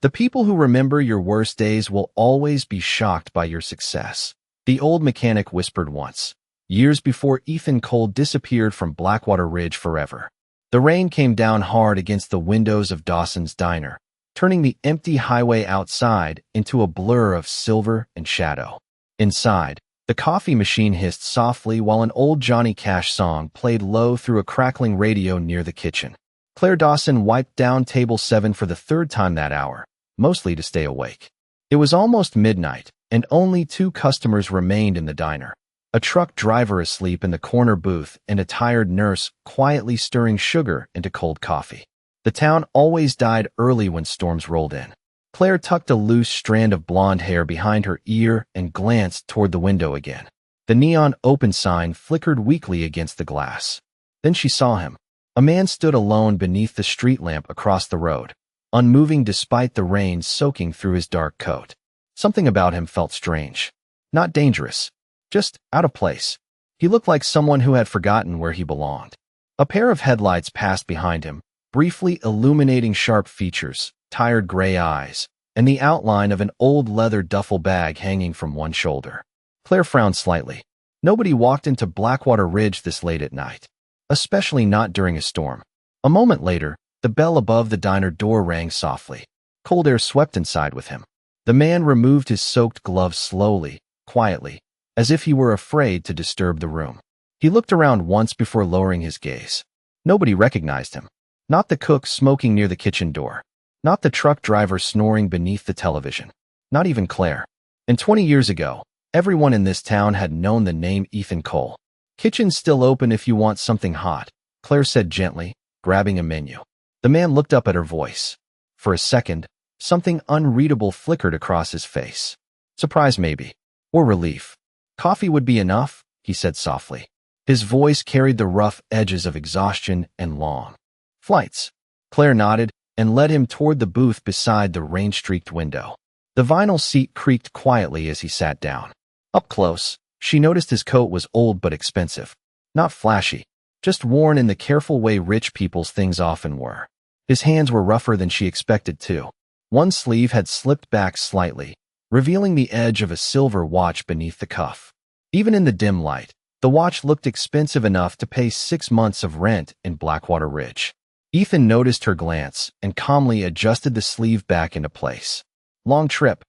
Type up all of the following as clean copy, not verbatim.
The people who remember your worst days will always be shocked by your success, the old mechanic whispered once, years before Ethan Cole disappeared from Blackwater Ridge forever. The rain came down hard against the windows of Dawson's diner, turning the empty highway outside into a blur of silver and shadow. Inside, the coffee machine hissed softly while an old Johnny Cash song played low through a crackling radio near the kitchen. Claire Dawson wiped down table 7 for the third time that hour, mostly to stay awake. It was almost midnight, and only 2 customers remained in the diner. A truck driver asleep in the corner booth and a tired nurse quietly stirring sugar into cold coffee. The town always died early when storms rolled in. Claire tucked a loose strand of blonde hair behind her ear and glanced toward the window again. The neon open sign flickered weakly against the glass. Then she saw him. A man stood alone beneath the street lamp across the road, unmoving despite the rain soaking through his dark coat. Something about him felt strange. Not dangerous, just out of place. He looked like someone who had forgotten where he belonged. A pair of headlights passed behind him, briefly illuminating sharp features, tired gray eyes, and the outline of an old leather duffel bag hanging from one shoulder. Claire frowned slightly. Nobody walked into Blackwater Ridge this late at night, especially not during a storm. A moment later, the bell above the diner door rang softly. Cold air swept inside with him. The man removed his soaked gloves slowly, quietly, as if he were afraid to disturb the room. He looked around once before lowering his gaze. Nobody recognized him. Not the cook smoking near the kitchen door. Not the truck driver snoring beneath the television. Not even Claire. And 20 years ago, everyone in this town had known the name Ethan Cole. "Kitchen's still open if you want something hot," Claire said gently, grabbing a menu. The man looked up at her voice. For a second, something unreadable flickered across his face. Surprise maybe. Or relief. "Coffee would be enough," he said softly. His voice carried the rough edges of exhaustion and long flights. Claire nodded and led him toward the booth beside the rain-streaked window. The vinyl seat creaked quietly as he sat down. Up close, she noticed his coat was old but expensive. Not flashy, just worn in the careful way rich people's things often were. His hands were rougher than she expected too. One sleeve had slipped back slightly, revealing the edge of a silver watch beneath the cuff. Even in the dim light, the watch looked expensive enough to pay 6 months of rent in Blackwater Ridge. Ethan noticed her glance and calmly adjusted the sleeve back into place. "Long trip?"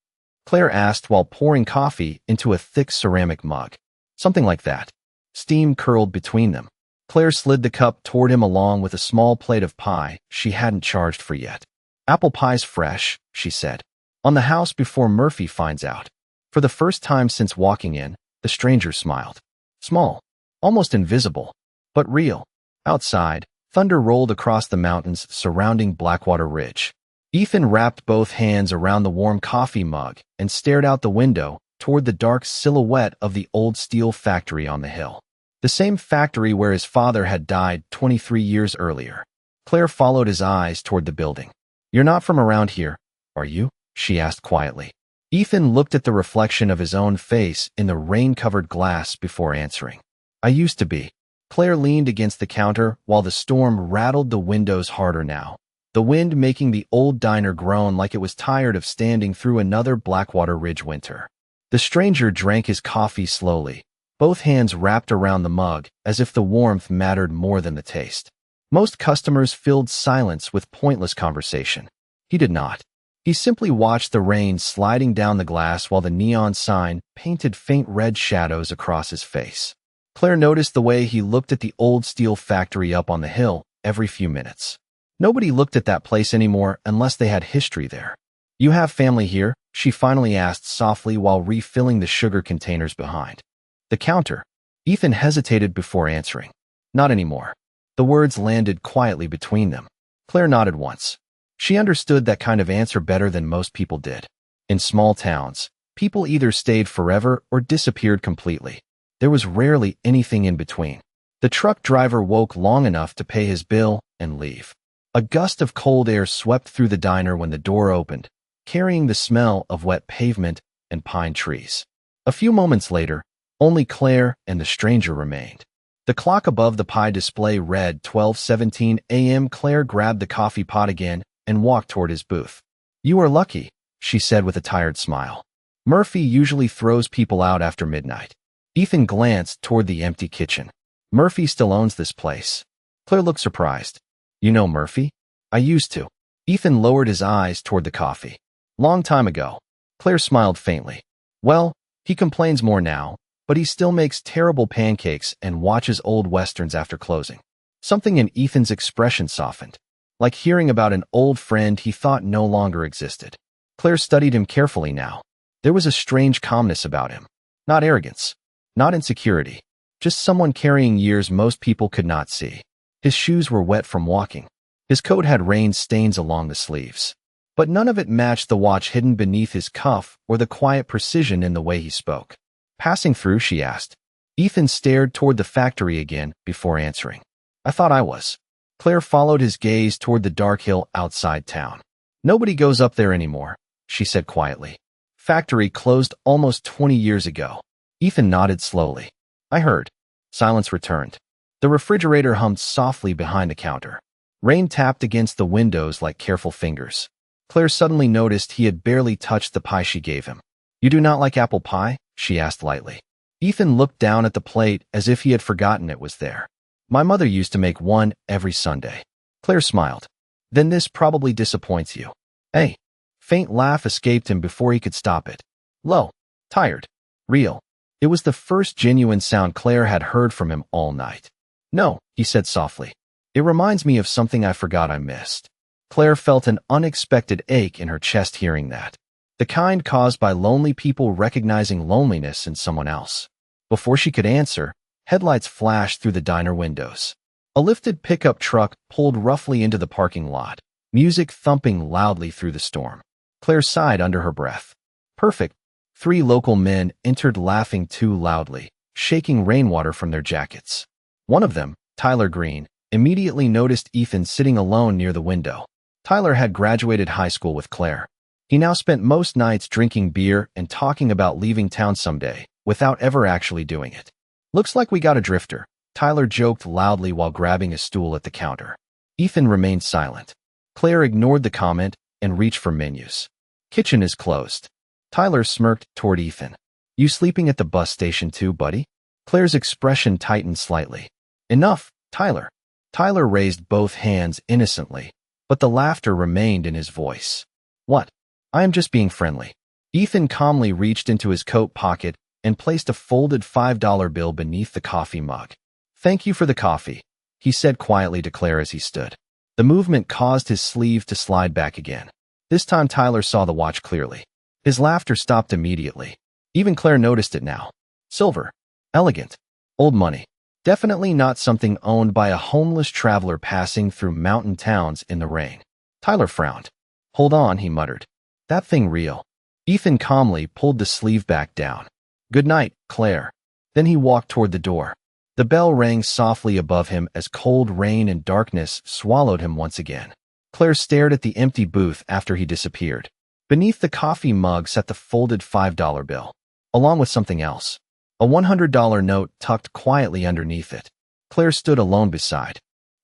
Claire asked while pouring coffee into a thick ceramic mug. "Something like that." Steam curled between them. Claire slid the cup toward him along with a small plate of pie she hadn't charged for yet. "Apple pie's fresh," she said. "On the house before Murphy finds out." For the first time since walking in, the stranger smiled. Small, almost invisible, but real. Outside, thunder rolled across the mountains surrounding Blackwater Ridge. Ethan wrapped both hands around the warm coffee mug and stared out the window toward the dark silhouette of the old steel factory on the hill. The same factory where his father had died 23 years earlier. Claire followed his eyes toward the building. "You're not from around here, are you?" she asked quietly. Ethan looked at the reflection of his own face in the rain-covered glass before answering. "I used to be." Claire leaned against the counter while the storm rattled the windows harder now, the wind making the old diner groan like it was tired of standing through another Blackwater Ridge winter. The stranger drank his coffee slowly, both hands wrapped around the mug as if the warmth mattered more than the taste. Most customers filled silence with pointless conversation. He did not. He simply watched the rain sliding down the glass while the neon sign painted faint red shadows across his face. Claire noticed the way he looked at the old steel factory up on the hill every few minutes. Nobody looked at that place anymore unless they had history there. "You have family here?" she finally asked softly while refilling the sugar containers behind the counter. Ethan hesitated before answering. "Not anymore." The words landed quietly between them. Claire nodded once. She understood that kind of answer better than most people did. In small towns, people either stayed forever or disappeared completely. There was rarely anything in between. The truck driver woke long enough to pay his bill and leave. A gust of cold air swept through the diner when the door opened, carrying the smell of wet pavement and pine trees. A few moments later, only Claire and the stranger remained. The clock above the pie display read 12:17 a.m. Claire grabbed the coffee pot again and walked toward his booth. You are lucky, she said with a tired smile. Murphy usually throws people out after midnight. Ethan glanced toward the empty kitchen. Murphy still owns this place. Claire looked surprised. You know Murphy? I used to. Ethan lowered his eyes toward the coffee. Long time ago. Claire smiled faintly. Well, he complains more now, but he still makes terrible pancakes and watches old westerns after closing. Something in Ethan's expression softened, like hearing about an old friend he thought no longer existed. Claire studied him carefully now. There was a strange calmness about him. Not arrogance. Not insecurity. Just someone carrying years most people could not see. His shoes were wet from walking. His coat had rain stains along the sleeves. But none of it matched the watch hidden beneath his cuff or the quiet precision in the way he spoke. Passing through, she asked. Ethan stared toward the factory again before answering. I thought I was. Claire followed his gaze toward the dark hill outside town. Nobody goes up there anymore, she said quietly. Factory closed almost 20 years ago. Ethan nodded slowly. I heard. Silence returned. The refrigerator hummed softly behind the counter. Rain tapped against the windows like careful fingers. Claire suddenly noticed he had barely touched the pie she gave him. You do not like apple pie? She asked lightly. Ethan looked down at the plate as if he had forgotten it was there. My mother used to make one every Sunday. Claire smiled. Then this probably disappoints you. Hey. Faint laugh escaped him before he could stop it. Low. Tired. Real. It was the first genuine sound Claire had heard from him all night. No, he said softly. It reminds me of something I forgot I missed. Claire felt an unexpected ache in her chest hearing that. The kind caused by lonely people recognizing loneliness in someone else. Before she could answer, headlights flashed through the diner windows. A lifted pickup truck pulled roughly into the parking lot, music thumping loudly through the storm. Claire sighed under her breath. Perfect. 3 local men entered laughing too loudly, shaking rainwater from their jackets. One of them, Tyler Green, immediately noticed Ethan sitting alone near the window. Tyler had graduated high school with Claire. He now spent most nights drinking beer and talking about leaving town someday, without ever actually doing it. Looks like we got a drifter, Tyler joked loudly while grabbing a stool at the counter. Ethan remained silent. Claire ignored the comment and reached for menus. Kitchen is closed. Tyler smirked toward Ethan. You sleeping at the bus station too, buddy? Claire's expression tightened slightly. Enough, Tyler. Tyler raised both hands innocently, but the laughter remained in his voice. What? I am just being friendly. Ethan calmly reached into his coat pocket and placed a folded $5 bill beneath the coffee mug. Thank you for the coffee, he said quietly to Claire as he stood. The movement caused his sleeve to slide back again. This time Tyler saw the watch clearly. His laughter stopped immediately. Even Claire noticed it now. Silver. Elegant. Old money. Definitely not something owned by a homeless traveler passing through mountain towns in the rain. Tyler frowned. Hold on, he muttered. That thing real. Ethan calmly pulled the sleeve back down. Good night, Claire. Then he walked toward the door. The bell rang softly above him as cold rain and darkness swallowed him once again. Claire stared at the empty booth after he disappeared. Beneath the coffee mug sat the folded $5 bill, along with something else. A $100 note tucked quietly underneath it. Claire stood alone beside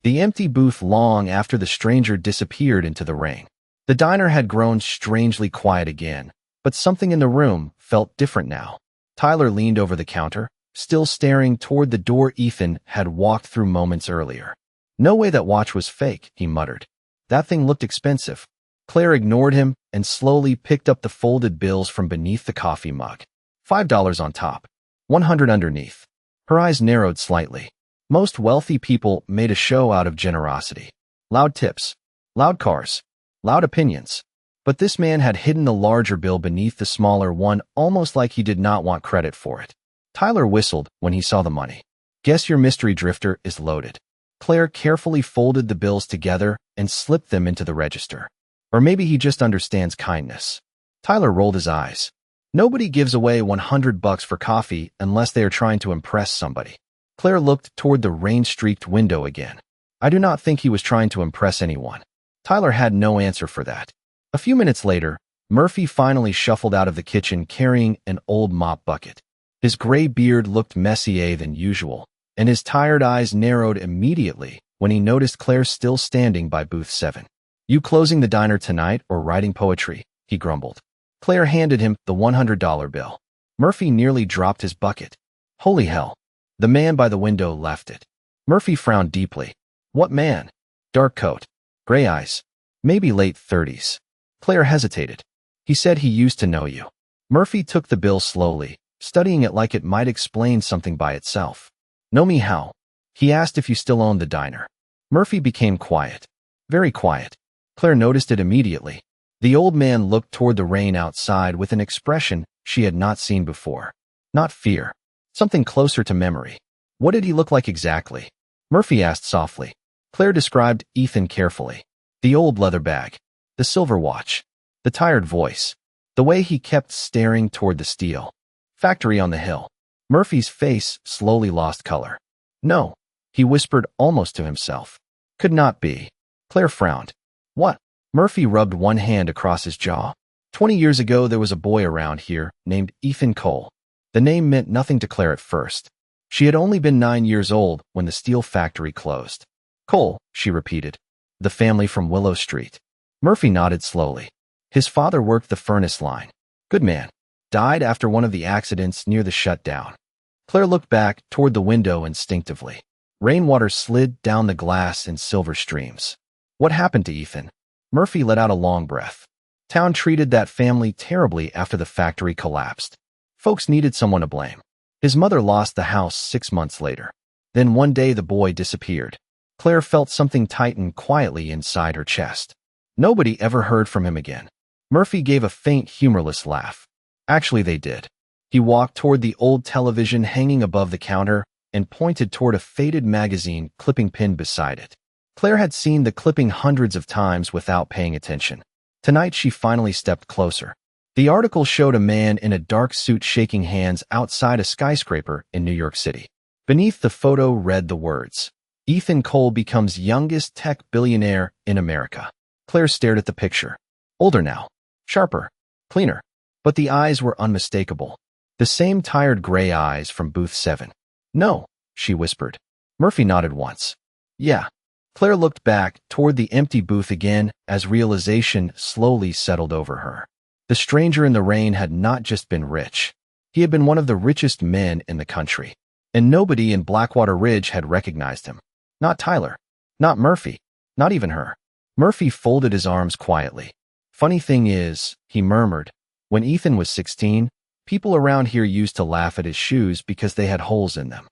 the empty booth long after the stranger disappeared into the rain. The diner had grown strangely quiet again, but something in the room felt different now. Tyler leaned over the counter, still staring toward the door Ethan had walked through moments earlier. No way that watch was fake, he muttered. That thing looked expensive. Claire ignored him and slowly picked up the folded bills from beneath the coffee mug. $5 on top. 100 underneath. Her eyes narrowed slightly. Most wealthy people made a show out of generosity. Loud tips. Loud cars. Loud opinions. But this man had hidden the larger bill beneath the smaller one almost like he did not want credit for it. Tyler whistled when he saw the money. Guess your mystery drifter is loaded. Claire carefully folded the bills together and slipped them into the register. Or maybe he just understands kindness. Tyler rolled his eyes. Nobody gives away $100 for coffee unless they are trying to impress somebody. Claire looked toward the rain-streaked window again. I do not think he was trying to impress anyone. Tyler had no answer for that. A few minutes later, Murphy finally shuffled out of the kitchen carrying an old mop bucket. His gray beard looked messier than usual, and his tired eyes narrowed immediately when he noticed Claire still standing by booth 7. You closing the diner tonight or writing poetry? He grumbled. Claire handed him the $100 bill. Murphy nearly dropped his bucket. Holy hell. The man by the window left it. Murphy frowned deeply. What man? Dark coat. Gray eyes. Maybe late 30s. Claire hesitated. He said he used to know you. Murphy took the bill slowly, studying it like it might explain something by itself. Know me how? He asked if you still owned the diner. Murphy became quiet. Very quiet. Claire noticed it immediately. The old man looked toward the rain outside with an expression she had not seen before. Not fear. Something closer to memory. What did he look like exactly? Murphy asked softly. Claire described Ethan carefully. The old leather bag. The silver watch. The tired voice. The way he kept staring toward the steel factory on the hill. Murphy's face slowly lost color. No, he whispered almost to himself. Could not be. Claire frowned. What? Murphy rubbed one hand across his jaw. 20 years ago there was a boy around here named Ethan Cole. The name meant nothing to Claire at first. She had only been 9 years old when the steel factory closed. Cole, she repeated. The family from Willow Street. Murphy nodded slowly. His father worked the furnace line. Good man. Died after one of the accidents near the shutdown. Claire looked back toward the window instinctively. Rainwater slid down the glass in silver streams. What happened to Ethan? Murphy let out a long breath. Town treated that family terribly after the factory collapsed. Folks needed someone to blame. His mother lost the house 6 months later. Then one day the boy disappeared. Claire felt something tighten quietly inside her chest. Nobody ever heard from him again. Murphy gave a faint, humorless laugh. Actually, they did. He walked toward the old television hanging above the counter and pointed toward a faded magazine clipping pinned beside it. Claire had seen the clipping hundreds of times without paying attention. Tonight she finally stepped closer. The article showed a man in a dark suit shaking hands outside a skyscraper in New York City. Beneath the photo read the words, Ethan Cole becomes youngest tech billionaire in America. Claire stared at the picture. Older now. Sharper. Cleaner. But the eyes were unmistakable. The same tired gray eyes from booth 7. No, she whispered. Murphy nodded once. Yeah. Claire looked back toward the empty booth again as realization slowly settled over her. The stranger in the rain had not just been rich. He had been one of the richest men in the country. And nobody in Blackwater Ridge had recognized him. Not Tyler. Not Murphy. Not even her. Murphy folded his arms quietly. Funny thing is, he murmured, when Ethan was 16, people around here used to laugh at his shoes because they had holes in them.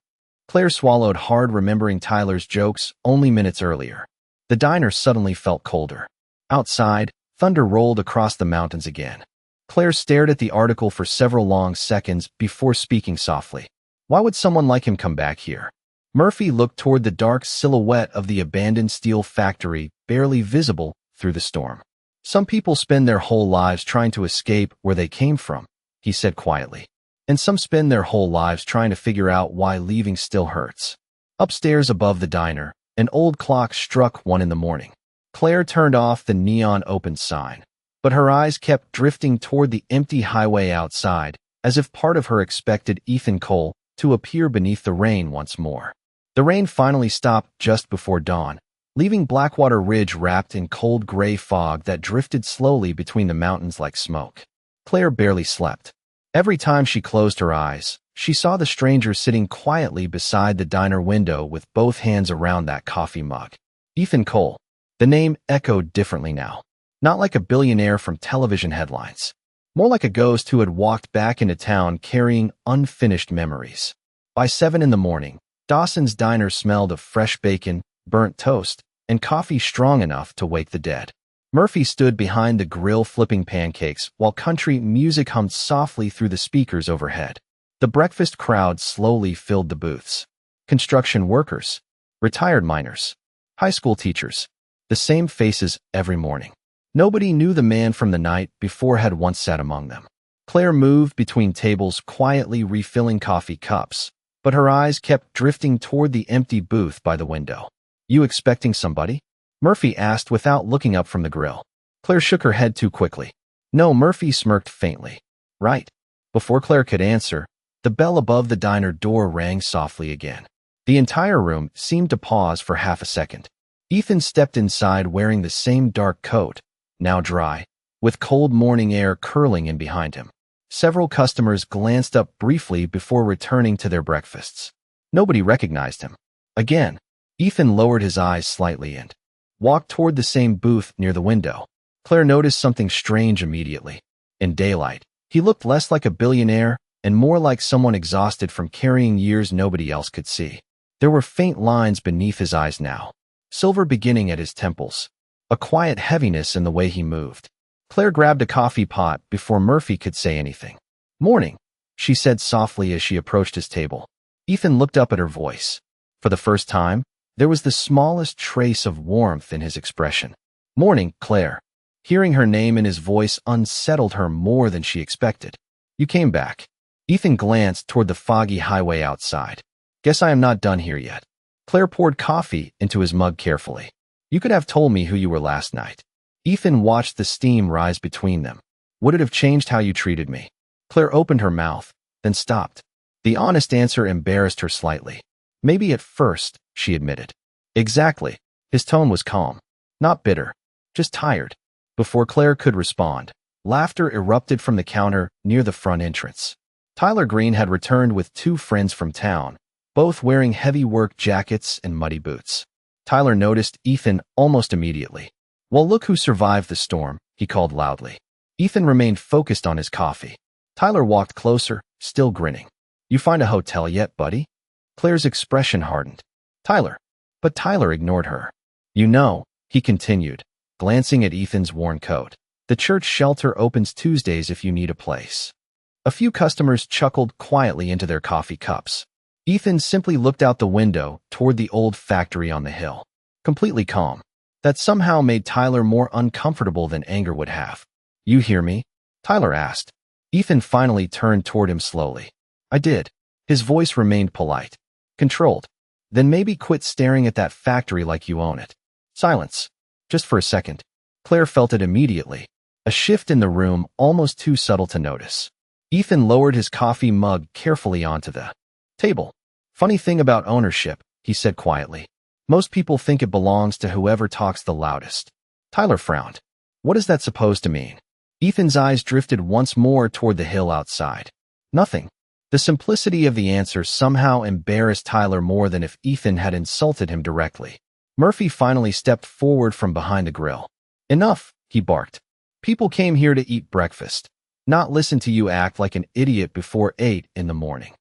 Claire swallowed hard, remembering Tyler's jokes only minutes earlier. The diner suddenly felt colder. Outside, thunder rolled across the mountains again. Claire stared at the article for several long seconds before speaking softly. Why would someone like him come back here? Murphy looked toward the dark silhouette of the abandoned steel factory, barely visible through the storm. Some people spend their whole lives trying to escape where they came from, he said quietly. And some spend their whole lives trying to figure out why leaving still hurts. Upstairs above the diner, an old clock struck 1 in the morning. Claire turned off the neon open sign, but her eyes kept drifting toward the empty highway outside, as if part of her expected Ethan Cole to appear beneath the rain once more. The rain finally stopped just before dawn, leaving Blackwater Ridge wrapped in cold gray fog that drifted slowly between the mountains like smoke. Claire barely slept. Every time she closed her eyes, she saw the stranger sitting quietly beside the diner window with both hands around that coffee mug. Ethan Cole. The name echoed differently now. Not like a billionaire from television headlines. More like a ghost who had walked back into town carrying unfinished memories. By 7 in the morning, Dawson's diner smelled of fresh bacon, burnt toast, and coffee strong enough to wake the dead. Murphy stood behind the grill flipping pancakes while country music hummed softly through the speakers overhead. The breakfast crowd slowly filled the booths. Construction workers, retired miners, high school teachers, the same faces every morning. Nobody knew the man from the night before had once sat among them. Claire moved between tables quietly refilling coffee cups, but her eyes kept drifting toward the empty booth by the window. You expecting somebody? Murphy asked without looking up from the grill. Claire shook her head too quickly. No, Murphy smirked faintly. Right. Before Claire could answer, the bell above the diner door rang softly again. The entire room seemed to pause for half a second. Ethan stepped inside wearing the same dark coat, now dry, with cold morning air curling in behind him. Several customers glanced up briefly before returning to their breakfasts. Nobody recognized him. Again, Ethan lowered his eyes slightly and walked toward the same booth near the window. Claire noticed something strange immediately. In daylight, he looked less like a billionaire and more like someone exhausted from carrying years nobody else could see. There were faint lines beneath his eyes now, silver beginning at his temples, a quiet heaviness in the way he moved. Claire grabbed a coffee pot before Murphy could say anything. "Morning," she said softly as she approached his table. Ethan looked up at her voice. For the first time, there was the smallest trace of warmth in his expression. "Morning, Claire." Hearing her name in his voice unsettled her more than she expected. "You came back." Ethan glanced toward the foggy highway outside. "Guess I am not done here yet." Claire poured coffee into his mug carefully. "You could have told me who you were last night." Ethan watched the steam rise between them. "Would it have changed how you treated me?" Claire opened her mouth, then stopped. The honest answer embarrassed her slightly. "Maybe at first," she admitted. "Exactly." His tone was calm, not bitter, just tired. Before Claire could respond, laughter erupted from the counter near the front entrance. Tyler Green had returned with two friends from town, both wearing heavy work jackets and muddy boots. Tyler noticed Ethan almost immediately. "Well, look who survived the storm," he called loudly. Ethan remained focused on his coffee. Tyler walked closer, still grinning. "You find a hotel yet, buddy?" Claire's expression hardened. "Tyler." But Tyler ignored her. "You know," he continued, glancing at Ethan's worn coat, "the church shelter opens Tuesdays if you need a place." A few customers chuckled quietly into their coffee cups. Ethan simply looked out the window toward the old factory on the hill, completely calm. That somehow made Tyler more uncomfortable than anger would have. "You hear me?" Tyler asked. Ethan finally turned toward him slowly. "I did." His voice remained polite, controlled. "Then maybe quit staring at that factory like you own it." Silence. Just for a second. Claire felt it immediately, a shift in the room almost too subtle to notice. Ethan lowered his coffee mug carefully onto the table. "Funny thing about ownership," he said quietly. "Most people think it belongs to whoever talks the loudest." Tyler frowned. "What is that supposed to mean?" Ethan's eyes drifted once more toward the hill outside. "Nothing." The simplicity of the answer somehow embarrassed Tyler more than if Ethan had insulted him directly. Murphy finally stepped forward from behind the grill. "Enough," he barked. "People came here to eat breakfast, not listen to you act like an idiot before 8 in the morning."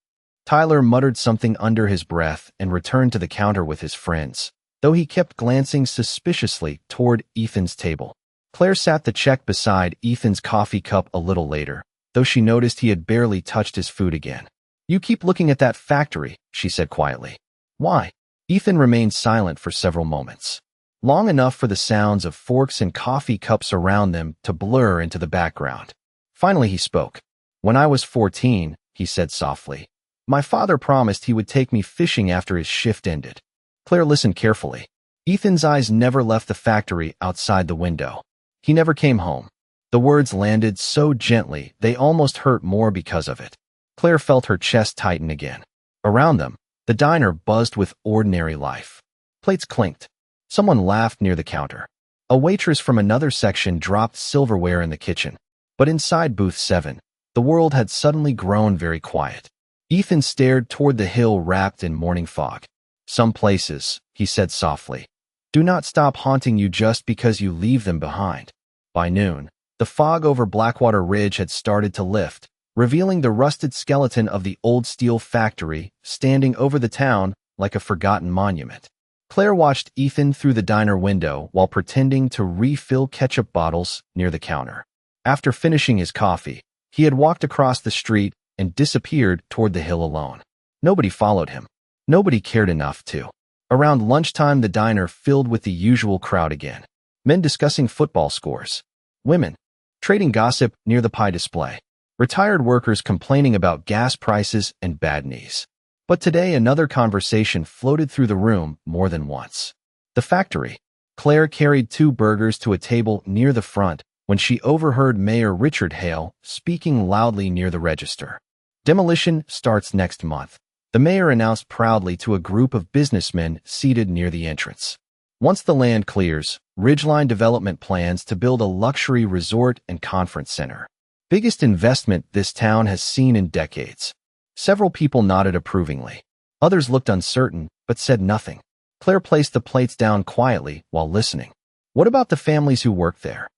Tyler muttered something under his breath and returned to the counter with his friends, though he kept glancing suspiciously toward Ethan's table. Claire sat the check beside Ethan's coffee cup a little later, though she noticed he had barely touched his food again. "You keep looking at that factory," she said quietly. "Why?" Ethan remained silent for several moments, long enough for the sounds of forks and coffee cups around them to blur into the background. Finally he spoke. "When I was 14, he said softly, my father promised he would take me fishing after his shift ended." Claire listened carefully. Ethan's eyes never left the factory outside the window. "He never came home." The words landed so gently they almost hurt more because of it. Claire felt her chest tighten again. Around them, the diner buzzed with ordinary life. Plates clinked. Someone laughed near the counter. A waitress from another section dropped silverware in the kitchen. But inside booth 7, the world had suddenly grown very quiet. Ethan stared toward the hill wrapped in morning fog. "Some places," he said softly, "do not stop haunting you just because you leave them behind." By noon, the fog over Blackwater Ridge had started to lift, revealing the rusted skeleton of the old steel factory standing over the town like a forgotten monument. Claire watched Ethan through the diner window while pretending to refill ketchup bottles near the counter. After finishing his coffee, he had walked across the street and disappeared toward the hill alone. Nobody followed him. Nobody cared enough to. Around lunchtime, the diner filled with the usual crowd again. Men discussing football scores. Women trading gossip near the pie display. Retired workers complaining about gas prices and bad knees. But today another conversation floated through the room more than once. The factory. Claire carried 2 burgers to a table near the front when she overheard Mayor Richard Hale speaking loudly near the register. "Demolition starts next month," the mayor announced proudly to a group of businessmen seated near the entrance. Once the land clears, Ridgeline Development plans to build a luxury resort and conference center. Biggest investment this town has seen in decades. Several people nodded approvingly. Others looked uncertain, but said nothing. Claire placed the plates down quietly while listening. What about the families who work there?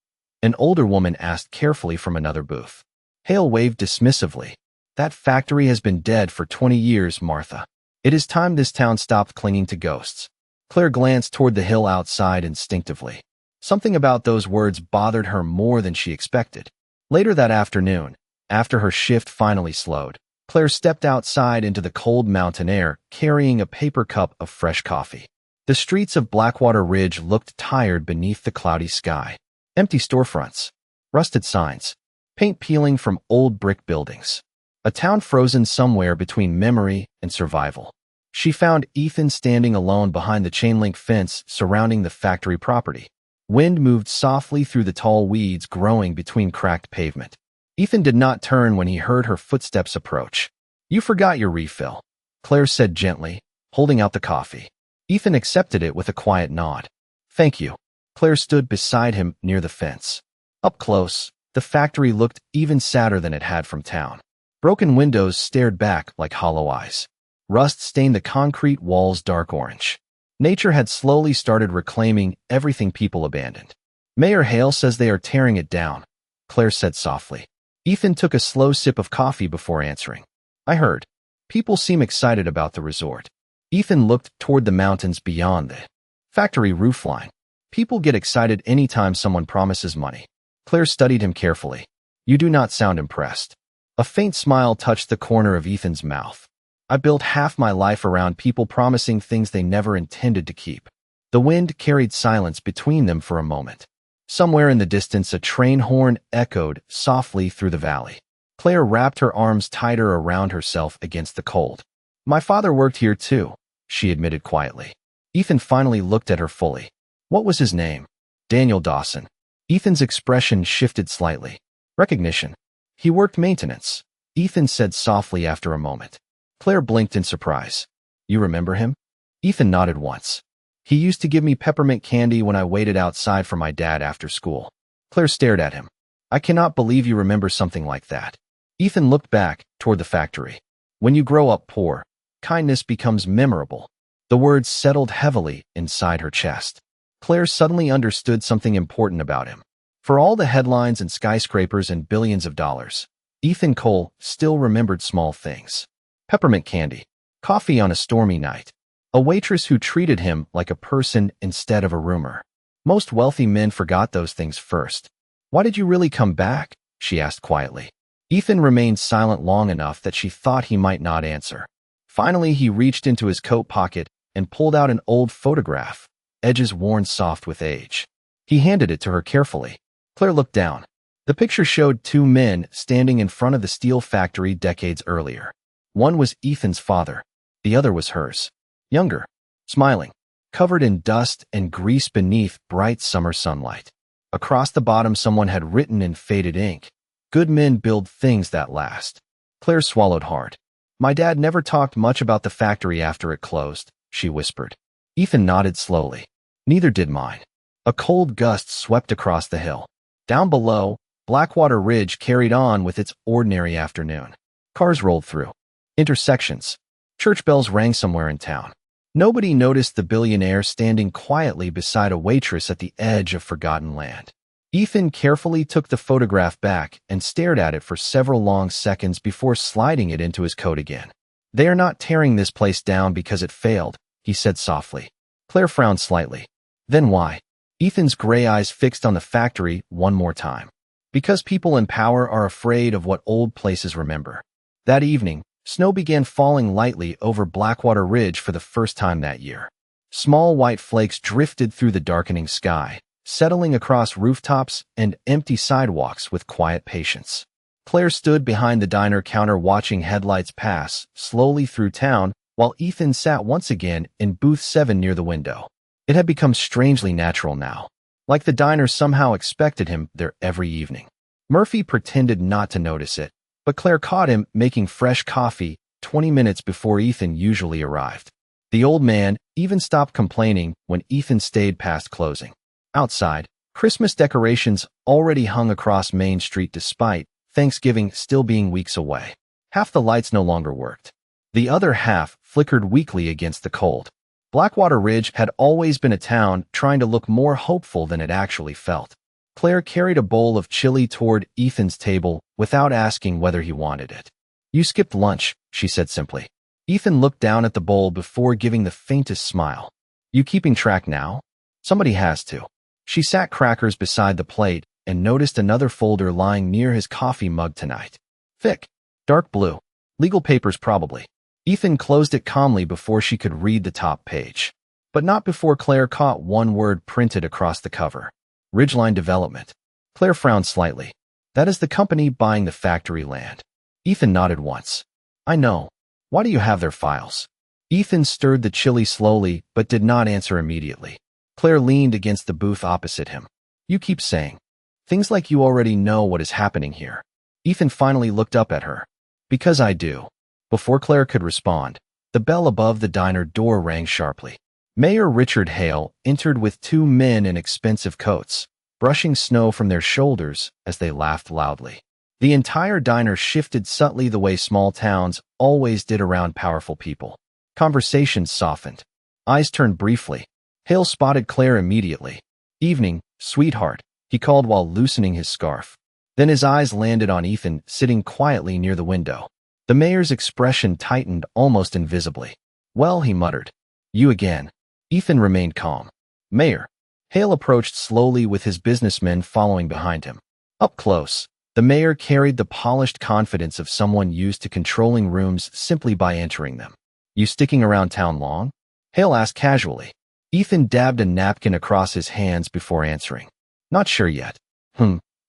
An older woman asked carefully from another booth. Hale waved dismissively. That factory has been dead for 20 years, Martha. It is time this town stopped clinging to ghosts. Claire glanced toward the hill outside instinctively. Something about those words bothered her more than she expected. Later that afternoon, after her shift finally slowed, Claire stepped outside into the cold mountain air, carrying a paper cup of fresh coffee. The streets of Blackwater Ridge looked tired beneath the cloudy sky. Empty storefronts, rusted signs, paint peeling from old brick buildings. A town frozen somewhere between memory and survival. She found Ethan standing alone behind the chain-link fence surrounding the factory property. Wind moved softly through the tall weeds growing between cracked pavement. Ethan did not turn when he heard her footsteps approach. You forgot your refill, Claire said gently, holding out the coffee. Ethan accepted it with a quiet nod. Thank you. Claire stood beside him near the fence. Up close, the factory looked even sadder than it had from town. Broken windows stared back like hollow eyes. Rust stained the concrete walls dark orange. Nature had slowly started reclaiming everything people abandoned. Mayor Hale says they are tearing it down, Claire said softly. Ethan took a slow sip of coffee before answering. I heard. People seem excited about the resort. Ethan looked toward the mountains beyond the factory roofline. People get excited anytime someone promises money. Claire studied him carefully. You do not sound impressed. A faint smile touched the corner of Ethan's mouth. I built half my life around people promising things they never intended to keep. The wind carried silence between them for a moment. Somewhere in the distance, a train horn echoed softly through the valley. Claire wrapped her arms tighter around herself against the cold. My father worked here too, she admitted quietly. Ethan finally looked at her fully. What was his name? Daniel Dawson. Ethan's expression shifted slightly. Recognition. He worked maintenance, Ethan said softly after a moment. Claire blinked in surprise. You remember him? Ethan nodded once. He used to give me peppermint candy when I waited outside for my dad after school. Claire stared at him. I cannot believe you remember something like that. Ethan looked back toward the factory. When you grow up poor, kindness becomes memorable. The words settled heavily inside her chest. Claire suddenly understood something important about him. For all the headlines and skyscrapers and billions of dollars, Ethan Cole still remembered small things. Peppermint candy, coffee on a stormy night, a waitress who treated him like a person instead of a rumor. Most wealthy men forgot those things first. Why did you really come back? She asked quietly. Ethan remained silent long enough that she thought he might not answer. Finally, he reached into his coat pocket and pulled out an old photograph, edges worn soft with age. He handed it to her carefully. Claire looked down. The picture showed two men standing in front of the steel factory decades earlier. One was Ethan's father. The other was hers. Younger, smiling, covered in dust and grease beneath bright summer sunlight. Across the bottom, someone had written in faded ink, "Good men build things that last." Claire swallowed hard. My dad never talked much about the factory after it closed, she whispered. Ethan nodded slowly. Neither did mine. A cold gust swept across the hill. Down below, Blackwater Ridge carried on with its ordinary afternoon. Cars rolled through intersections. Church bells rang somewhere in town. Nobody noticed the billionaire standing quietly beside a waitress at the edge of forgotten land. Ethan carefully took the photograph back and stared at it for several long seconds before sliding it into his coat again. They are not tearing this place down because it failed, he said softly. Claire frowned slightly. Then why? Ethan's gray eyes fixed on the factory one more time. Because people in power are afraid of what old places remember. That evening, snow began falling lightly over Blackwater Ridge for the first time that year. Small white flakes drifted through the darkening sky, settling across rooftops and empty sidewalks with quiet patience. Claire stood behind the diner counter watching headlights pass slowly through town while Ethan sat once again in booth 7 near the window. It had become strangely natural now, like the diner somehow expected him there every evening. Murphy pretended not to notice it, but Claire caught him making fresh coffee 20 minutes before Ethan usually arrived. The old man even stopped complaining when Ethan stayed past closing. Outside, Christmas decorations already hung across Main Street despite Thanksgiving still being weeks away. Half the lights no longer worked. The other half flickered weakly against the cold. Blackwater Ridge had always been a town trying to look more hopeful than it actually felt. Claire carried a bowl of chili toward Ethan's table without asking whether he wanted it. "You skipped lunch," she said simply. Ethan looked down at the bowl before giving the faintest smile. "You keeping track now?" "Somebody has to." She sat crackers beside the plate and noticed another folder lying near his coffee mug tonight. Thick, dark blue. Legal papers probably. Ethan closed it calmly before she could read the top page. But not before Claire caught one word printed across the cover. Ridgeline Development. Claire frowned slightly. "That is the company buying the factory land." Ethan nodded once. "I know. Why do you have their files?" Ethan stirred the chili slowly but did not answer immediately. Claire leaned against the booth opposite him. "You keep saying things like you already know what is happening here." Ethan finally looked up at her. "Because I do." Before Claire could respond, the bell above the diner door rang sharply. Mayor Richard Hale entered with two men in expensive coats, brushing snow from their shoulders as they laughed loudly. The entire diner shifted subtly the way small towns always did around powerful people. Conversations softened. Eyes turned briefly. Hale spotted Claire immediately. "Evening, sweetheart," he called while loosening his scarf. Then his eyes landed on Ethan sitting quietly near the window. The mayor's expression tightened almost invisibly. "Well," he muttered. "You again." Ethan remained calm. "Mayor." Hale approached slowly with his businessmen following behind him. Up close, the mayor carried the polished confidence of someone used to controlling rooms simply by entering them. "You sticking around town long?" Hale asked casually. Ethan dabbed a napkin across his hands before answering. "Not sure yet."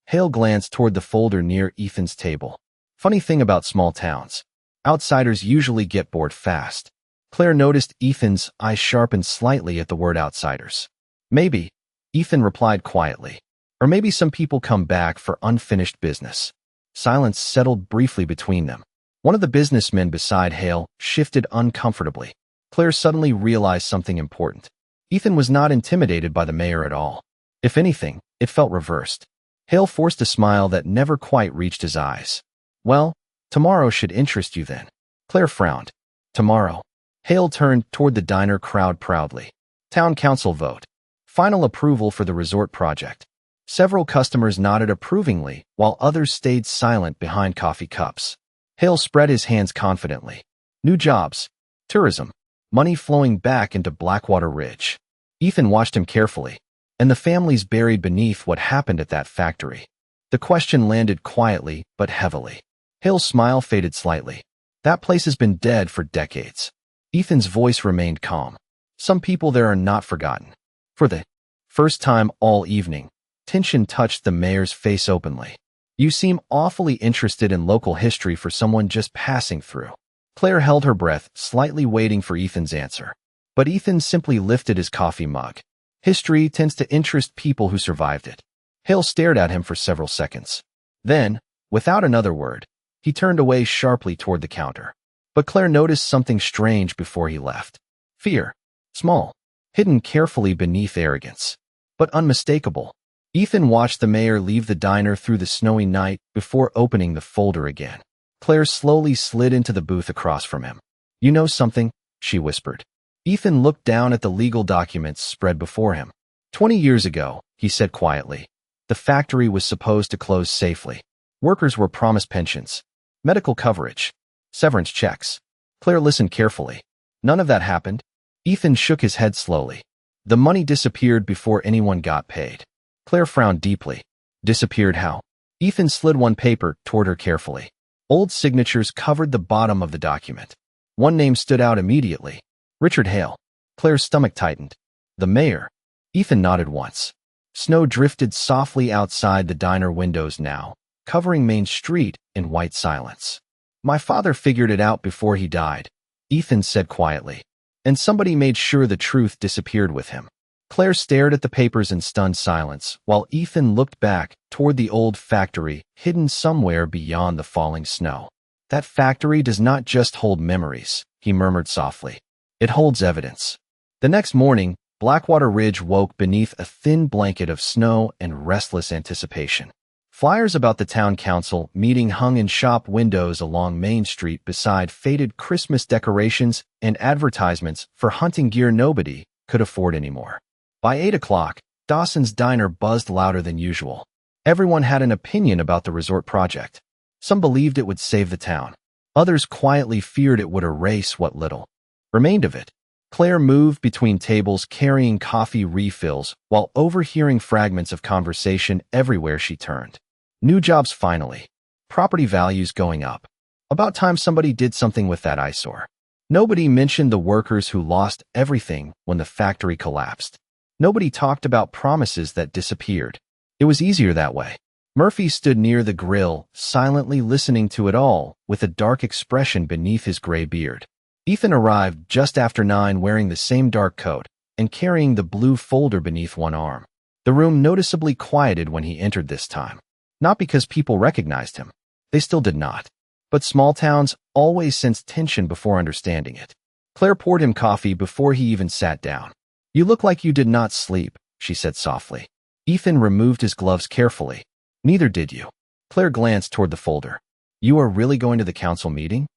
Hale glanced toward the folder near Ethan's table. "Funny thing about small towns. Outsiders usually get bored fast." Claire noticed Ethan's eyes sharpened slightly at the word outsiders. "Maybe," Ethan replied quietly. "Or maybe some people come back for unfinished business." Silence settled briefly between them. One of the businessmen beside Hale shifted uncomfortably. Claire suddenly realized something important. Ethan was not intimidated by the mayor at all. If anything, it felt reversed. Hale forced a smile that never quite reached his eyes. "Well, tomorrow should interest you then." Claire frowned. "Tomorrow?" Hale turned toward the diner crowd proudly. "Town council vote. Final approval for the resort project." Several customers nodded approvingly, while others stayed silent behind coffee cups. Hale spread his hands confidently. "New jobs, tourism, money flowing back into Blackwater Ridge." Ethan watched him carefully. "And the families buried beneath what happened at that factory." The question landed quietly but heavily. Hale's smile faded slightly. "That place has been dead for decades." Ethan's voice remained calm. "Some people there are not forgotten." For the first time all evening, tension touched the mayor's face openly. "You seem awfully interested in local history for someone just passing through." Claire held her breath, slightly waiting for Ethan's answer. But Ethan simply lifted his coffee mug. "History tends to interest people who survived it." Hale stared at him for several seconds. Then, without another word, he turned away sharply toward the counter. But Claire noticed something strange before he left. Fear. Small. Hidden carefully beneath arrogance. But unmistakable. Ethan watched the mayor leave the diner through the snowy night before opening the folder again. Claire slowly slid into the booth across from him. "You know something?" she whispered. Ethan looked down at the legal documents spread before him. 20 years ago, he said quietly, the factory was supposed to close safely. Workers were promised pensions, medical coverage, severance checks. Claire listened carefully. None of that happened. Ethan shook his head slowly. The money disappeared before anyone got paid. Claire frowned deeply. Disappeared how? Ethan slid one paper toward her carefully. Old signatures covered the bottom of the document. One name stood out immediately. Richard Hale. Claire's stomach tightened. The mayor. Ethan nodded once. Snow drifted softly outside the diner windows now, covering Main Street in white silence. My father figured it out before he died, Ethan said quietly. And somebody made sure the truth disappeared with him. Claire stared at the papers in stunned silence, while Ethan looked back toward the old factory hidden somewhere beyond the falling snow. That factory does not just hold memories, he murmured softly. It holds evidence. The next morning, Blackwater Ridge woke beneath a thin blanket of snow and restless anticipation. Flyers about the town council meeting hung in shop windows along Main Street beside faded Christmas decorations and advertisements for hunting gear nobody could afford anymore. By 8 o'clock, Dawson's Diner buzzed louder than usual. Everyone had an opinion about the resort project. Some believed it would save the town. Others quietly feared it would erase what little remained of it. Claire moved between tables carrying coffee refills while overhearing fragments of conversation everywhere she turned. New jobs finally. Property values going up. About time somebody did something with that eyesore. Nobody mentioned the workers who lost everything when the factory collapsed. Nobody talked about promises that disappeared. It was easier that way. Murphy stood near the grill, silently listening to it all, with a dark expression beneath his gray beard. Ethan arrived just after 9 wearing the same dark coat and carrying the blue folder beneath one arm. The room noticeably quieted when he entered this time. Not because people recognized him. They still did not. But small towns always sense tension before understanding it. Claire poured him coffee before he even sat down. "You look like you did not sleep," she said softly. Ethan removed his gloves carefully. "Neither did you." Claire glanced toward the folder. "You are really going to the council meeting?"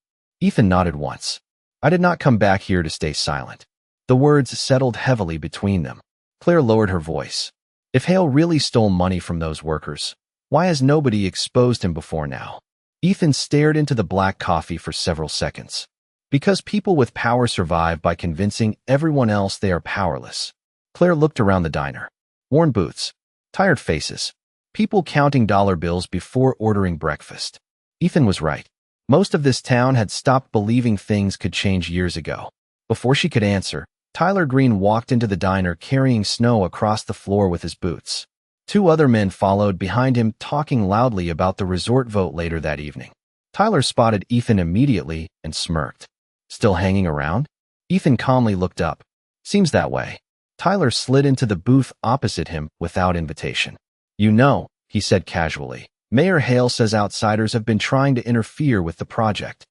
Ethan nodded once. "I did not come back here to stay silent." The words settled heavily between them. Claire lowered her voice. "If Hale really stole money from those workers, why has nobody exposed him before now?" Ethan stared into the black coffee for several seconds. "Because people with power survive by convincing everyone else they are powerless." Claire looked around the diner. Worn boots, tired faces, people counting dollar bills before ordering breakfast. Ethan was right. Most of this town had stopped believing things could change years ago. Before she could answer, Tyler Green walked into the diner carrying snow across the floor with his boots. 2 other men followed behind him, talking loudly about the resort vote later that evening. Tyler spotted Ethan immediately and smirked. "Still hanging around?" Ethan calmly looked up. "Seems that way." Tyler slid into the booth opposite him without invitation. "You know," he said casually, "Mayor Hale says outsiders have been trying to interfere with the project."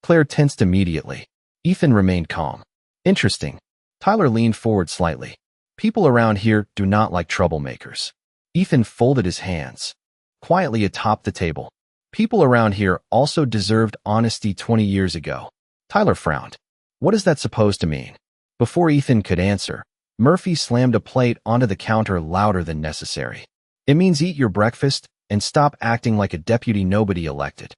Claire tensed immediately. Ethan remained calm. "Interesting." Tyler leaned forward slightly. "People around here do not like troublemakers." Ethan folded his hands quietly atop the table. "People around here also deserved honesty 20 years ago." Tyler frowned. "What is that supposed to mean?" Before Ethan could answer, Murphy slammed a plate onto the counter louder than necessary. "It means eat your breakfast and stop acting like a deputy nobody elected."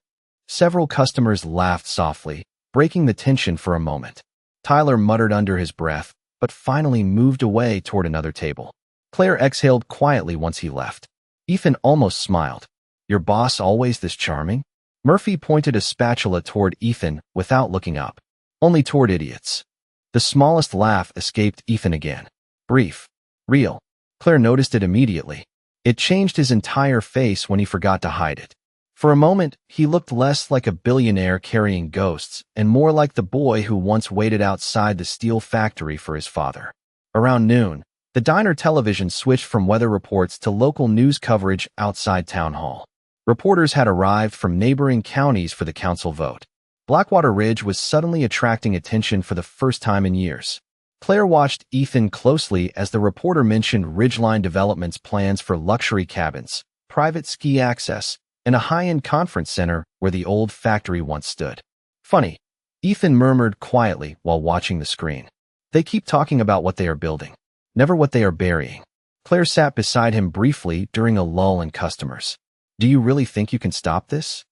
Several customers laughed softly, breaking the tension for a moment. Tyler muttered under his breath, but finally moved away toward another table. Claire exhaled quietly once he left. Ethan almost smiled. "Your boss always this charming?" Murphy pointed a spatula toward Ethan without looking up. "Only toward idiots." The smallest laugh escaped Ethan again. Brief. Real. Claire noticed it immediately. It changed his entire face when he forgot to hide it. For a moment, he looked less like a billionaire carrying ghosts and more like the boy who once waited outside the steel factory for his father. Around noon, the diner television switched from weather reports to local news coverage outside Town Hall. Reporters had arrived from neighboring counties for the council vote. Blackwater Ridge was suddenly attracting attention for the first time in years. Claire watched Ethan closely as the reporter mentioned Ridgeline Development's plans for luxury cabins, private ski access, and a high-end conference center where the old factory once stood. "Funny," Ethan murmured quietly while watching the screen. "They keep talking about what they are building, never what they are burying." Claire sat beside him briefly during a lull in customers. "Do you really think you can stop this?"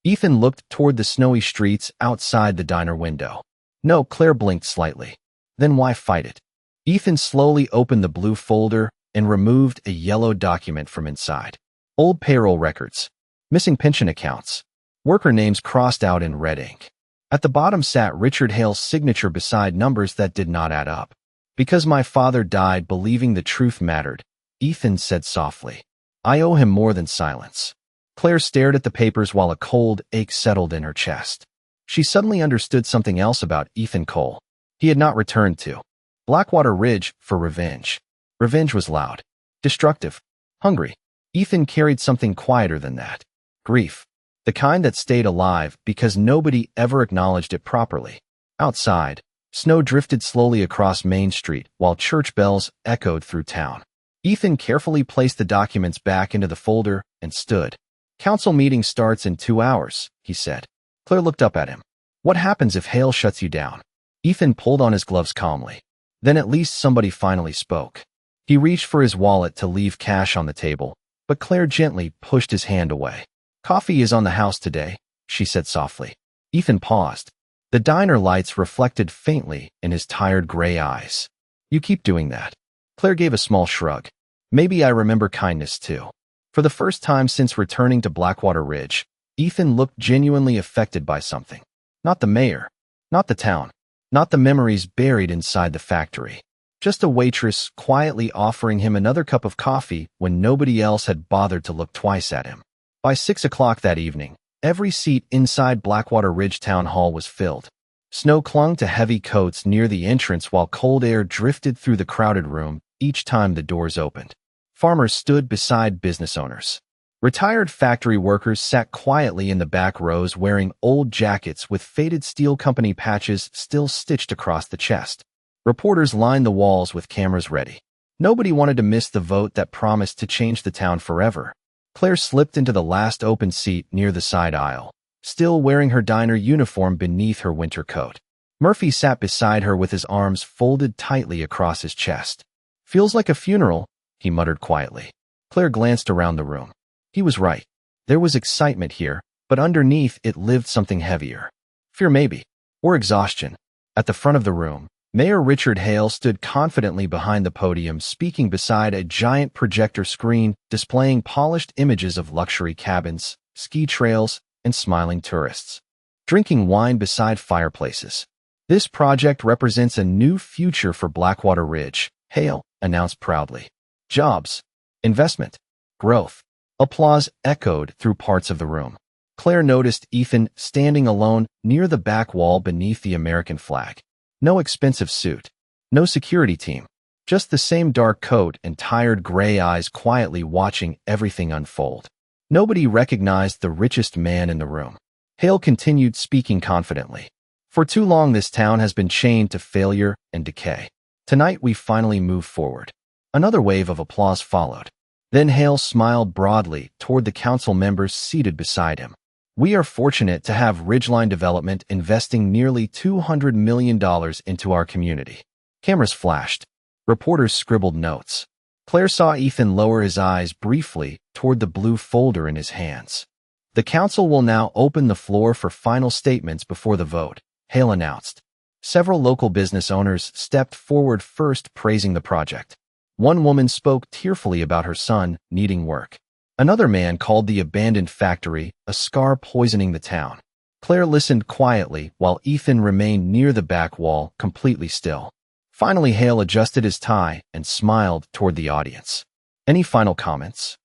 Ethan looked toward the snowy streets outside the diner window. "No," Claire blinked slightly. "Then why fight it?" Ethan slowly opened the blue folder and removed a yellow document from inside. Old payroll records. Missing pension accounts. Worker names crossed out in red ink. At the bottom sat Richard Hale's signature beside numbers that did not add up. "Because my father died believing the truth mattered," Ethan said softly. "I owe him more than silence." Claire stared at the papers while a cold ache settled in her chest. She suddenly understood something else about Ethan Cole. He had not returned to Blackwater Ridge for revenge. Revenge was loud, destructive, hungry. Ethan carried something quieter than that. Grief. The kind that stayed alive because nobody ever acknowledged it properly. Outside, Snow drifted slowly across Main Street while church bells echoed through town. Ethan carefully placed the documents back into the folder and stood. "Council meeting starts in 2 hours," he said. Claire looked up at him. "What happens if Hale shuts you down?" Ethan pulled on his gloves calmly. Then at least somebody finally spoke. He reached for his wallet to leave cash on the table, but Claire gently pushed his hand away. "Coffee is on the house today," she said softly. Ethan paused. The diner lights reflected faintly in his tired gray eyes. "You keep doing that." Claire gave a small shrug. "Maybe I remember kindness too." For the first time since returning to Blackwater Ridge, Ethan looked genuinely affected by something. Not the mayor, not the town, not the memories buried inside the factory. Just a waitress quietly offering him another cup of coffee when nobody else had bothered to look twice at him. By 6 o'clock that evening, every seat inside Blackwater Ridge Town Hall was filled. Snow clung to heavy coats near the entrance while cold air drifted through the crowded room each time the doors opened. Farmers stood beside business owners. Retired factory workers sat quietly in the back rows wearing old jackets with faded steel company patches still stitched across the chest. Reporters lined the walls with cameras ready. Nobody wanted to miss the vote that promised to change the town forever. Claire slipped into the last open seat near the side aisle, still wearing her diner uniform beneath her winter coat. Murphy sat beside her with his arms folded tightly across his chest. "Feels like a funeral," he muttered quietly. Claire glanced around the room. He was right. There was excitement here, but underneath it lived something heavier. Fear maybe, or exhaustion. At the front of the room, Mayor Richard Hale stood confidently behind the podium, speaking beside a giant projector screen displaying polished images of luxury cabins, ski trails, and smiling tourists. Drinking wine beside fireplaces. "This project represents a new future for Blackwater Ridge," Hale announced proudly. "Jobs, investment, growth." Applause echoed through parts of the room. Claire noticed Ethan standing alone near the back wall beneath the American flag. No expensive suit, no security team, just the same dark coat and tired gray eyes quietly watching everything unfold. Nobody recognized the richest man in the room. Hale continued speaking confidently. "For too long this town has been chained to failure and decay. Tonight we finally move forward." Another wave of applause followed. Then Hale smiled broadly toward the council members seated beside him. "We are fortunate to have Ridgeline Development investing nearly $200 million into our community." Cameras flashed. Reporters scribbled notes. Claire saw Ethan lower his eyes briefly toward the blue folder in his hands. "The council will now open the floor for final statements before the vote," Hale announced. Several local business owners stepped forward first, praising the project. One woman spoke tearfully about her son needing work. Another man called the abandoned factory a scar poisoning the town. Claire listened quietly while Ethan remained near the back wall, completely still. Finally, Hale adjusted his tie and smiled toward the audience. "Any final comments?"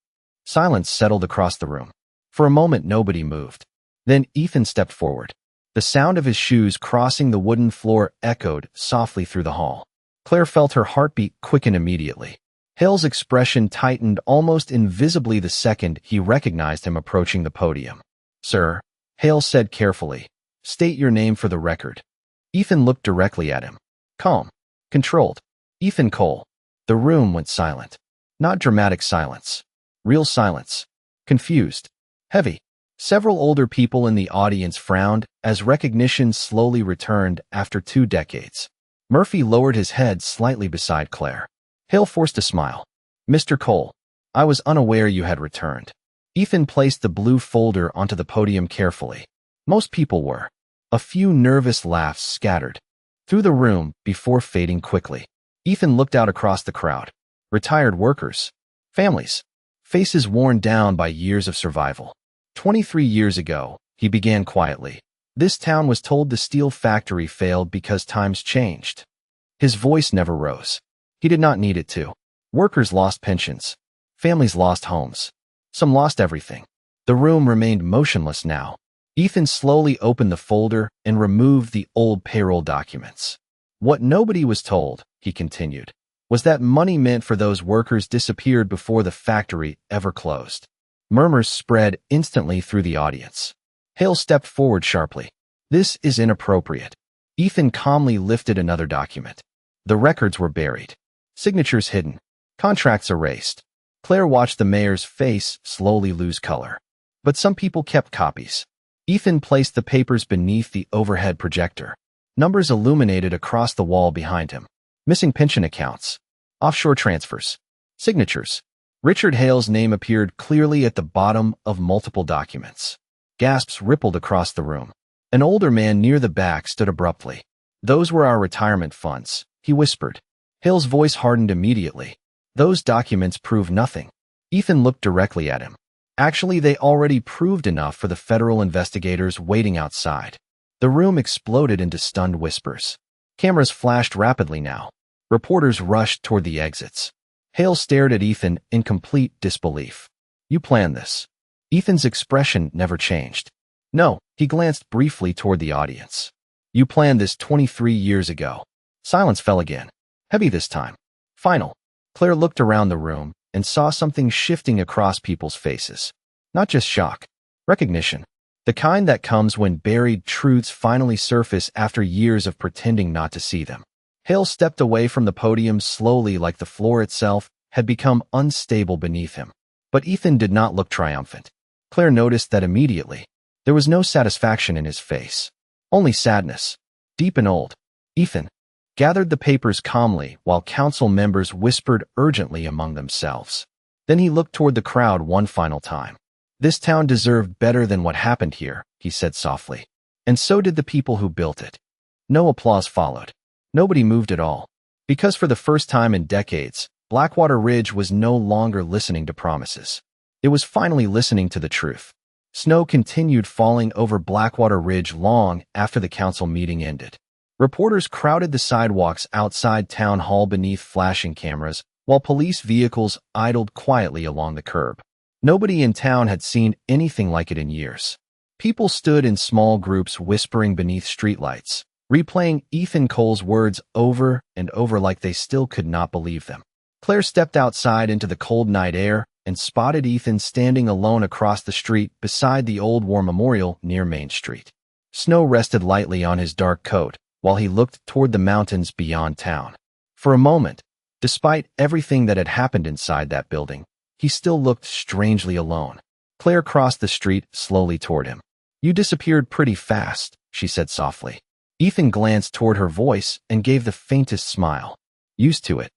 Silence settled across the room. For a moment, nobody moved. Then Ethan stepped forward. The sound of his shoes crossing the wooden floor echoed softly through the hall. Claire felt her heartbeat quicken immediately. Hale's expression tightened almost invisibly the second he recognized him approaching the podium. "Sir," Hale said carefully, "state your name for the record." Ethan looked directly at him. Calm, controlled. "Ethan Cole." The room went silent. Not dramatic silence. Real silence. Confused. Heavy. Several older people in the audience frowned as recognition slowly returned after 2 decades. Murphy lowered his head slightly beside Claire. Hale forced a smile. "Mr. Cole, I was unaware you had returned." Ethan placed the blue folder onto the podium carefully. Most people were. A few nervous laughs scattered through the room before fading quickly. Ethan looked out across the crowd. Retired workers. Families. Faces worn down by years of survival. 23 years ago, he began quietly. This town was told the steel factory failed because times changed. His voice never rose. He did not need it to. Workers lost pensions. Families lost homes. Some lost everything. The room remained motionless now. Ethan slowly opened the folder and removed the old payroll documents. "What nobody was told," he continued, "was that money meant for those workers disappeared before the factory ever closed." Murmurs spread instantly through the audience. Hale stepped forward sharply. "This is inappropriate." Ethan calmly lifted another document. The records were buried. Signatures hidden. Contracts erased. Claire watched the mayor's face slowly lose color. But some people kept copies. Ethan placed the papers beneath the overhead projector. Numbers illuminated across the wall behind him. Missing pension accounts. Offshore transfers. Signatures. Richard Hale's name appeared clearly at the bottom of multiple documents. Gasps rippled across the room. An older man near the back stood abruptly. "Those were our retirement funds," he whispered. Hale's voice hardened immediately. "Those documents prove nothing." Ethan looked directly at him. Actually, they already proved enough for the federal investigators waiting outside. The room exploded into stunned whispers. Cameras flashed rapidly now. Reporters rushed toward the exits. Hale stared at Ethan in complete disbelief. "You planned this." Ethan's expression never changed. "No," he glanced briefly toward the audience. "You planned this 23 years ago." Silence fell again. Heavy this time. Final. Claire looked around the room and saw something shifting across people's faces. Not just shock. Recognition. The kind that comes when buried truths finally surface after years of pretending not to see them. Hale stepped away from the podium slowly, like the floor itself had become unstable beneath him. But Ethan did not look triumphant. Claire noticed that immediately. There was no satisfaction in his face. Only sadness. Deep and old. Ethan gathered the papers calmly while council members whispered urgently among themselves. Then he looked toward the crowd one final time. "This town deserved better than what happened here," he said softly. "And so did the people who built it." No applause followed. Nobody moved at all. Because for the first time in decades, Blackwater Ridge was no longer listening to promises. It was finally listening to the truth. Snow continued falling over Blackwater Ridge long after the council meeting ended. Reporters crowded the sidewalks outside Town Hall beneath flashing cameras, while police vehicles idled quietly along the curb. Nobody in town had seen anything like it in years. People stood in small groups whispering beneath streetlights, replaying Ethan Cole's words over and over like they still could not believe them. Claire stepped outside into the cold night air and spotted Ethan standing alone across the street beside the old war memorial near Main Street. Snow rested lightly on his dark coat while he looked toward the mountains beyond town. For a moment, despite everything that had happened inside that building, he still looked strangely alone. Claire crossed the street slowly toward him. "You disappeared pretty fast," she said softly. Ethan glanced toward her voice and gave the faintest smile. "Used to it."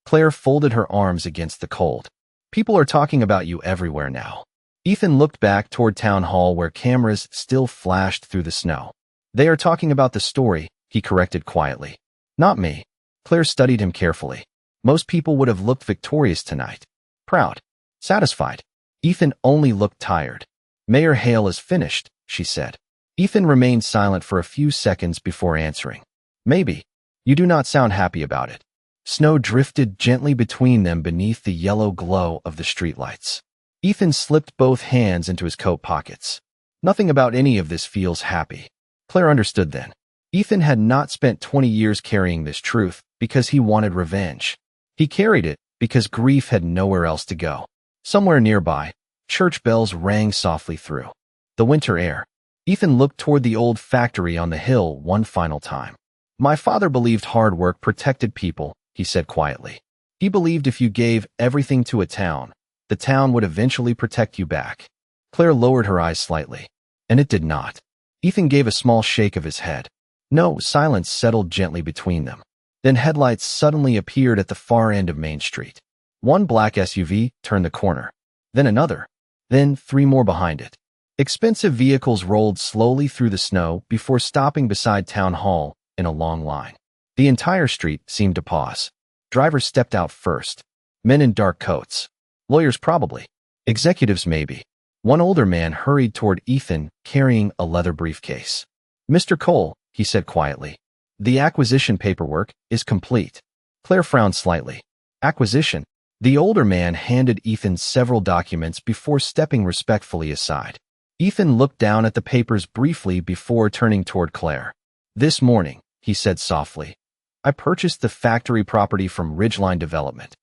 Claire folded her arms against the cold. "People are talking about you everywhere now." Ethan looked back toward Town Hall where cameras still flashed through the snow. "They are talking about the story," he corrected quietly. "Not me." Claire studied him carefully. Most people would have looked victorious tonight. Proud. Satisfied. Ethan only looked tired. "Mayor Hale is finished," she said. Ethan remained silent for a few seconds before answering. "Maybe. You do not sound happy about it." Snow drifted gently between them beneath the yellow glow of the streetlights. Ethan slipped both hands into his coat pockets. "Nothing about any of this feels happy." Claire understood then. Ethan had not spent 20 years carrying this truth because he wanted revenge. He carried it because grief had nowhere else to go. Somewhere nearby, church bells rang softly through the winter air. Ethan looked toward the old factory on the hill one final time. "My father believed hard work protected people," he said quietly. "He believed if you gave everything to a town, the town would eventually protect you back." Claire lowered her eyes slightly. And it did not. Ethan gave a small shake of his head. No, silence settled gently between them. Then headlights suddenly appeared at the far end of Main Street. One black SUV turned the corner. Then another. Then 3 more behind it. Expensive vehicles rolled slowly through the snow before stopping beside Town Hall in a long line. The entire street seemed to pause. Drivers stepped out first. Men in dark coats. Lawyers probably. Executives maybe. One older man hurried toward Ethan carrying a leather briefcase. "Mr. Cole," he said quietly, "the acquisition paperwork is complete." Claire frowned slightly. "Acquisition?" The older man handed Ethan several documents before stepping respectfully aside. Ethan looked down at the papers briefly before turning toward Claire. "This morning," he said softly, "I purchased the factory property from Ridgeline Development."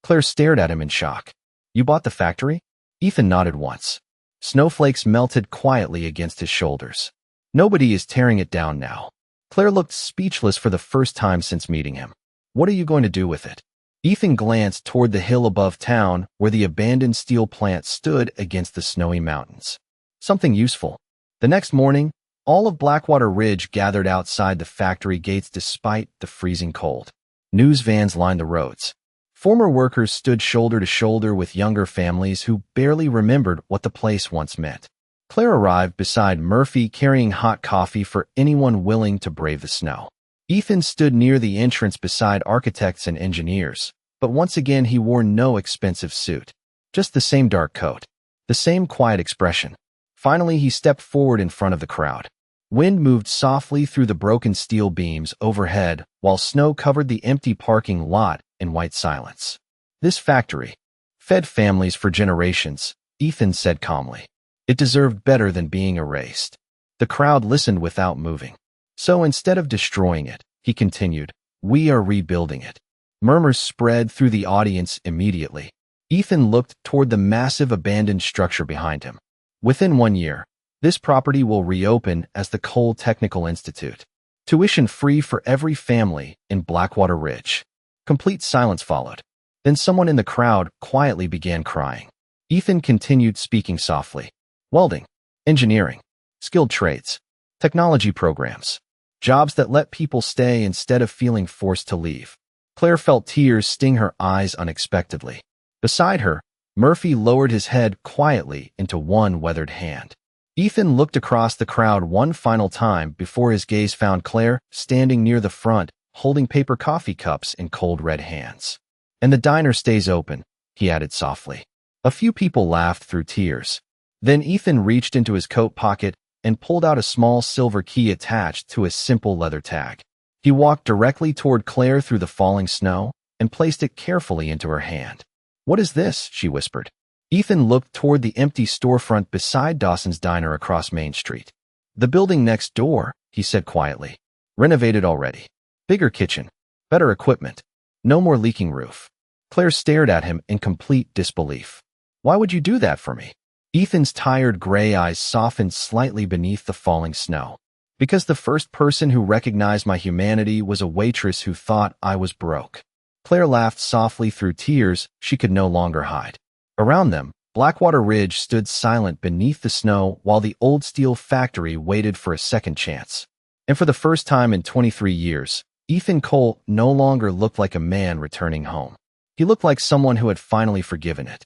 Claire stared at him in shock. "You bought the factory?" Ethan nodded once. Snowflakes melted quietly against his shoulders. "Nobody is tearing it down now." Claire looked speechless for the first time since meeting him. What are you going to do with it? Ethan glanced toward the hill above town where the abandoned steel plant stood against the snowy mountains. Something useful. The next morning, all of Blackwater Ridge gathered outside the factory gates despite the freezing cold. News vans lined the roads. Former workers stood shoulder to shoulder with younger families who barely remembered what the place once meant. Claire arrived beside Murphy carrying hot coffee for anyone willing to brave the snow. Ethan stood near the entrance beside architects and engineers, but once again he wore no expensive suit. Just the same dark coat. The same quiet expression. Finally, he stepped forward in front of the crowd. Wind moved softly through the broken steel beams overhead while snow covered the empty parking lot in white silence. This factory fed families for generations, Ethan said calmly. It deserved better than being erased. The crowd listened without moving. So instead of destroying it, he continued, we are rebuilding it. Murmurs spread through the audience immediately. Ethan looked toward the massive abandoned structure behind him. Within 1 year, this property will reopen as the Cole Technical Institute. Tuition free for every family in Blackwater Ridge. Complete silence followed. Then someone in the crowd quietly began crying. Ethan continued speaking softly. Welding, engineering, skilled trades, technology programs. Jobs that let people stay instead of feeling forced to leave. Claire felt tears sting her eyes unexpectedly. Beside her, Murphy lowered his head quietly into one weathered hand. Ethan looked across the crowd one final time before his gaze found Claire standing near the front, holding paper coffee cups in cold red hands. And the diner stays open, he added softly. A few people laughed through tears. Then Ethan reached into his coat pocket and pulled out a small silver key attached to a simple leather tag. He walked directly toward Claire through the falling snow and placed it carefully into her hand. What is this? She whispered. Ethan looked toward the empty storefront beside Dawson's Diner across Main Street. The building next door, he said quietly. Renovated already. Bigger kitchen. Better equipment. No more leaking roof. Claire stared at him in complete disbelief. Why would you do that for me? Ethan's tired gray eyes softened slightly beneath the falling snow. Because the first person who recognized my humanity was a waitress who thought I was broke. Claire laughed softly through tears she could no longer hide. Around them, Blackwater Ridge stood silent beneath the snow while the old steel factory waited for a second chance. And for the first time in 23 years, Ethan Cole no longer looked like a man returning home. He looked like someone who had finally forgiven it.